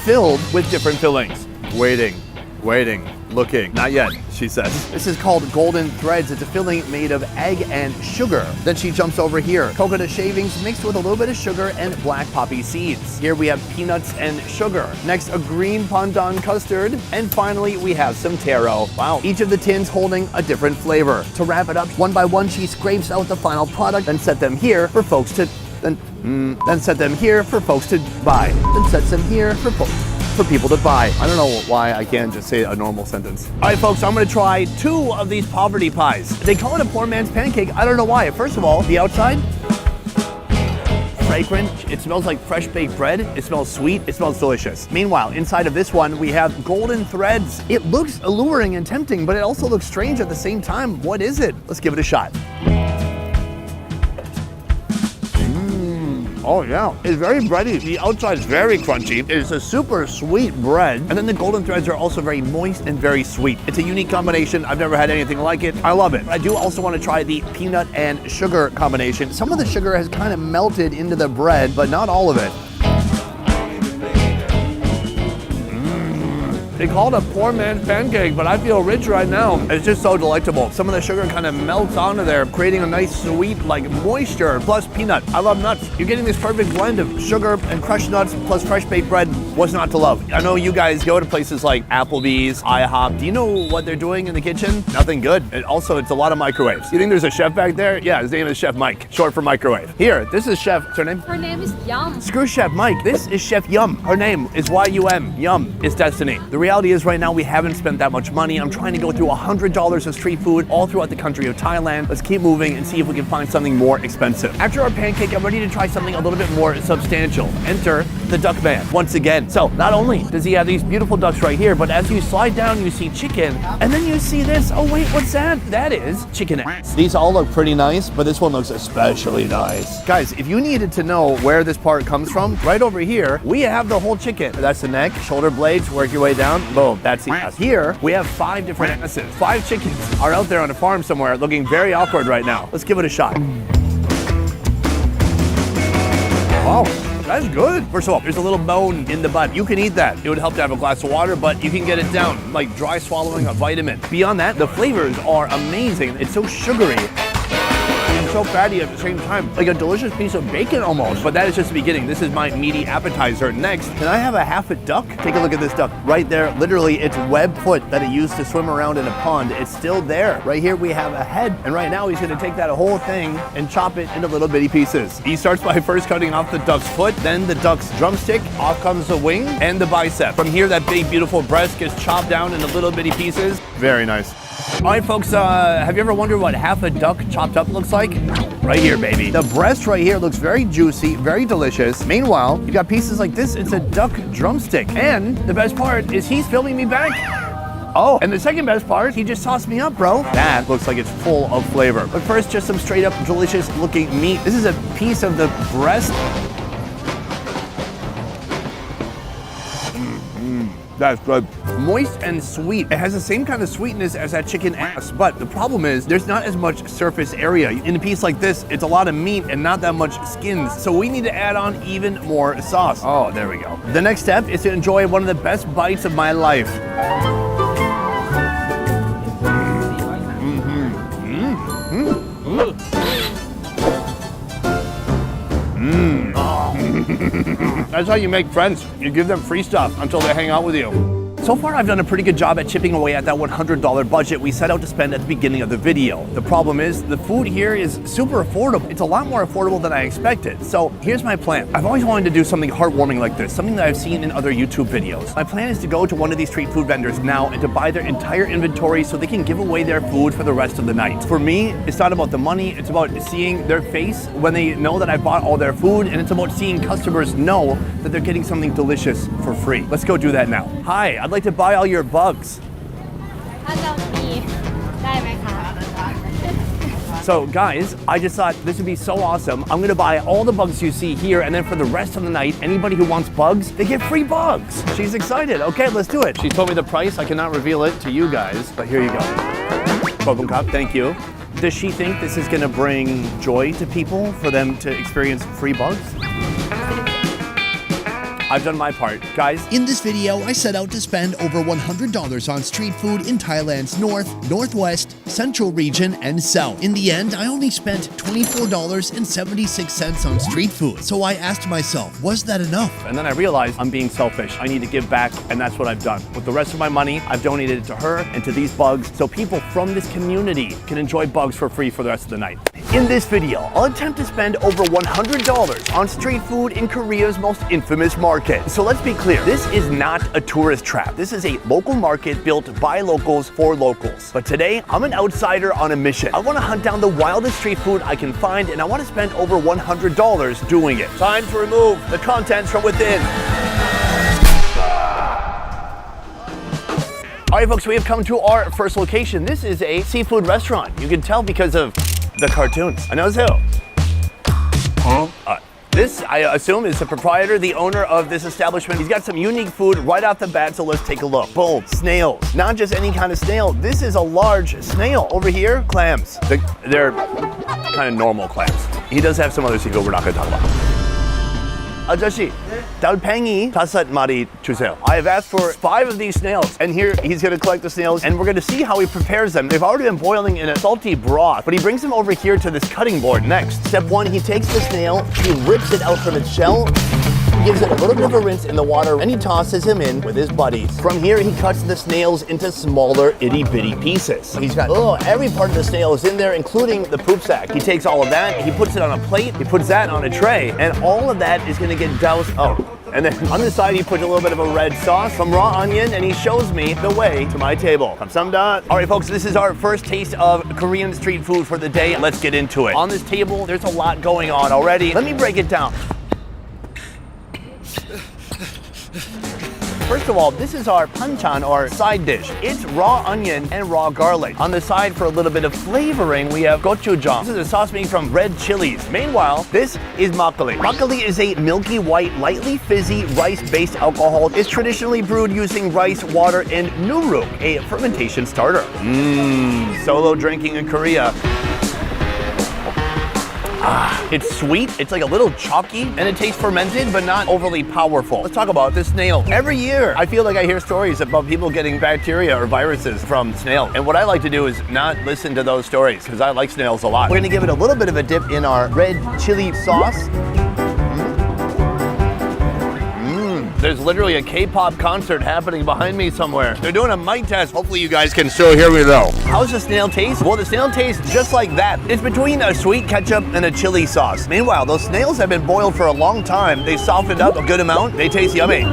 filled with different fillings. Waiting, looking. Not yet, she says. This is called Golden Threads. It's a filling made of egg and sugar. Then she jumps over here. Coconut shavings mixed with a little bit of sugar and black poppy seeds. Here we have peanuts and sugar. Next, a green pandan custard. And finally, we have some taro. Wow. Each of the tins holding a different flavor. To wrap it up, one by one, she scrapes out the final product and set them here for folks to then set them here for folks to buy. Then sets them here for people to buy. I don't know why I can't just say a normal sentence. All right, folks, I'm gonna try 2 of these poverty pies. They call it a poor man's pancake. I don't know why. First of all, the outside, fragrant. It smells like fresh baked bread. It smells sweet. It smells delicious. Meanwhile, inside of this one, we have golden threads. It looks alluring and tempting, but it also looks strange at the same time. What is it? Let's give it a shot. Oh yeah, it's very bready. The outside is very crunchy. It's a super sweet bread. And then the golden threads are also very moist and very sweet. It's a unique combination. I've never had anything like it. I love it. I do also want to try the peanut and sugar combination. Some of the sugar has kind of melted into the bread, but not all of it. They call it a poor man's pancake, but I feel rich right now. It's just so delectable. Some of the sugar kind of melts onto there, creating a nice sweet like moisture plus peanut. I love nuts. You're getting this perfect blend of sugar and crushed nuts plus fresh baked bread. What's not to love? I know you guys go to places like Applebee's, IHOP. Do you know what they're doing in the kitchen? Nothing good. And also, it's a lot of microwaves. You think there's a chef back there? Yeah, his name is Chef Mike, short for microwave. Here, this is Chef, what's her name? Her name is Yum. Screw Chef Mike. This is Chef Yum. Her name is Y-U-M. Yum is destiny. The reality is right now we haven't spent that much money. I'm trying to go through $100 of street food all throughout the country of Thailand. Let's keep moving and see if we can find something more expensive. After our pancake, I'm ready to try something a little bit more substantial. Enter the Duck Man once again. So not only does he have these beautiful ducks right here, but as you slide down, you see chicken, and then you see this. Oh wait, what's that? That is chicken ass. These all look pretty nice, but this one looks especially nice. Guys, if you needed to know where this part comes from, right over here, we have the whole chicken. That's the neck, shoulder blades, work your way down, boom, that's the ass. Here, we have 5 different asses. 5 chickens are out there on a farm somewhere looking very awkward right now. Let's give it a shot. Oh, that's good. First of all, there's a little bone in the butt. You can eat that. It would help to have a glass of water, but you can get it down, like dry swallowing a vitamin. Beyond that, the flavors are amazing. It's so sugary and so fatty at the same time. Like a delicious piece of bacon almost. But that is just the beginning. This is my meaty appetizer. Next, can I have a half a duck? Take a look at this duck right there. Literally, its web foot that it used to swim around in a pond. It's still there. Right here, we have a head. And right now, he's gonna take that whole thing and chop it into little bitty pieces. He starts by first cutting off the duck's foot, then the duck's drumstick, off comes the wing and the bicep. From here, that big, beautiful breast gets chopped down into little bitty pieces. Very nice. All right, folks, have you ever wondered what half a duck chopped up looks like? Right here, baby. The breast right here looks very juicy, very delicious. Meanwhile, you got pieces like this. It's a duck drumstick. And the best part is he's filming me back. Oh, and the second best part, he just tossed me up, bro. That looks like it's full of flavor. But first, just some straight up delicious looking meat. This is a piece of the breast. That's good. Moist and sweet. It has the same kind of sweetness as that chicken ass, but the problem is there's not as much surface area. In a piece like this, it's a lot of meat and not that much skins, so we need to add on even more sauce. Oh, there we go. The next step is to enjoy one of the best bites of my life. That's how you make friends. You give them free stuff until they hang out with you. So far, I've done a pretty good job at chipping away at that $100 budget we set out to spend at the beginning of the video. The problem is, the food here is super affordable. It's a lot more affordable than I expected. So here's my plan. I've always wanted to do something heartwarming like this, something that I've seen in other YouTube videos. My plan is to go to one of these street food vendors now and to buy their entire inventory so they can give away their food for the rest of the night. For me, it's not about the money, it's about seeing their face when they know that I bought all their food, and it's about seeing customers know that they're getting something delicious for free. Let's go do that now. Hi, I'd like to buy all your bugs. So guys, I just thought this would be so awesome. I'm gonna buy all the bugs you see here, and then for the rest of the night, anybody who wants bugs, they get free bugs. She's excited. Okay, let's do it. She told me the price. I cannot reveal it to you guys, but here you go. Bubble cup, thank you. Does she think this is gonna bring joy to people for them to experience free bugs? I've done my part. Guys, In this video, I set out to spend over $100 on street food in Thailand's north, northwest, central region, and south. In the end, I only spent $24.76 on street food. So I asked myself, was that enough? and then I realized I'm being selfish. I need to give back, and that's what I've done. With the rest of my money, I've donated it to her and to these bugs so people from this community can enjoy bugs for free for the rest of the night. In this video, I'll attempt to spend over $100 on street food in Korea's most infamous market. So let's be clear, this is not a tourist trap. This is a local market built by locals for locals. But today, I'm an outsider on a mission. I want to hunt down the wildest street food I can find, and I want to spend over $100 doing it. Time to remove the contents from within. All right, folks, we have come to our first location. This is a seafood restaurant. You can tell because of the cartoons. 안녕하세요. This, I assume, is the proprietor, the owner of this establishment. He's got some unique food right off the bat, so let's take a look. Boom, snails. Not just any kind of snail. This is a large snail. Over here, clams. They're kind of normal clams. He does have some other seafood we're not going to talk about. 아저씨, 달팽이 5마리 주세요. I have asked for 5 of these snails, and here he's gonna collect the snails, and we're gonna see how he prepares them. They've already been boiling in a salty broth, but he brings them over here to this cutting board next. Step 1, he takes the snail, he rips it out from its shell, gives it a little bit of a rinse in the water, and he tosses him in with his buddies. From here, he cuts the snails into smaller, itty-bitty pieces. He's got, every part of the snail is in there, including the poop sack. He takes all of that, he puts it on a plate, he puts that on a tray, and all of that is gonna get doused, and then on the side, he puts a little bit of a red sauce, some raw onion, and he shows me the way to my table. 감사합니다. All right, folks, this is our first taste of Korean street food for the day. Let's get into it. On this table, there's a lot going on already. Let me break it down. First of all, this is our panchan, or side dish. It's raw onion and raw garlic. On the side, for a little bit of flavoring, we have gochujang. This is a sauce made from red chilies. Meanwhile, this is makgeolli. Makgeolli is a milky white, lightly fizzy, rice-based alcohol. It's traditionally brewed using rice, water, and nuruk, a fermentation starter. Solo drinking in Korea. It's sweet, it's like a little chalky, and it tastes fermented, but not overly powerful. Let's talk about this snail. Every year, I feel like I hear stories about people getting bacteria or viruses from snail. And what I like to do is not listen to those stories, because I like snails a lot. We're gonna give it a little bit of a dip in our red chili sauce. There's literally a K-pop concert happening behind me somewhere. They're doing a mic test. Hopefully you guys can still hear me though. How's the snail taste? Well, the snail tastes just like that. It's between a sweet ketchup and a chili sauce. Meanwhile, those snails have been boiled for a long time. They softened up a good amount. They taste yummy.